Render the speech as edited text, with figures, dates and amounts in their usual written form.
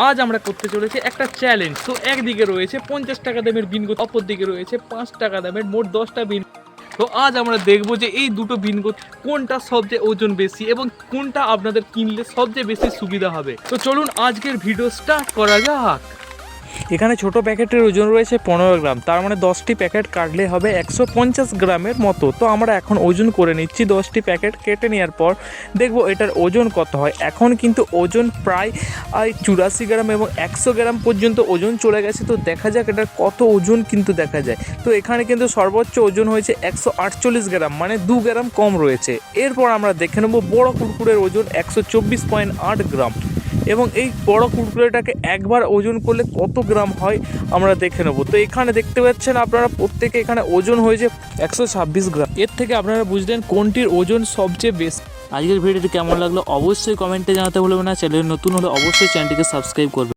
আজ আমরা করতে চলেছি একটা চ্যালেঞ্জ। তো একদিকে রয়েছে 50 টাকা দামের বিনগো, অপর দিকে রয়েছে 5 টাকা দামের, মোট 10টা বিন। তো আজ আমরা দেখবো যে এই দুটো বিনগো কোনটা সবচেয়ে ওজন বেশি এবং কোনটা আপনাদের কিনলে সবচেয়ে বেশি সুবিধা হবে। তো চলুন আজকের ভিডিও স্টার্ট করা যাক। এখানে ছোট প্যাকেটের ওজন রয়েছে 15 গ্রাম, তার মানে 10টি প্যাকেট কাটলে হবে 150 গ্রামের মতো। তো আমরা এখন ওজন করে নিচ্ছি। 10টি প্যাকেট কেটে নেওয়ার পর দেখবো এটার ওজন কত হয়। এখন কিন্তু ওজন প্রায় 84 গ্রাম এবং 100 গ্রাম পর্যন্ত ওজন চলে গেছে। তো দেখা যাক এটার কত ওজন কিন্তু দেখা যায়। তো এখানে কিন্তু সর্বোচ্চ ওজন হয়েছে 148 গ্রাম, মানে 2 গ্রাম কম রয়েছে। এরপর আমরা দেখে নেব বড় কুরকুরের ওজন 124.8 গ্রাম এবং এই বড় কুরকুরেটাকে একবার ওজন করলে কত গ্রাম হয় আমরা দেখে নেব। তো এখানে দেখতে পাচ্ছেন আপনারা প্রত্যেকে এখানে ওজন হয়েছে 126 গ্রাম। এর থেকে আপনারা বুঝলেন কোনটির ওজন সবচেয়ে বেশি। আজকের ভিডিওটি কেমন লাগলো অবশ্যই কমেন্টে জানাতে ভুলবেন না। চ্যানেল নতুন হলে অবশ্যই চ্যানেলটিকে সাবস্ক্রাইব করবেন।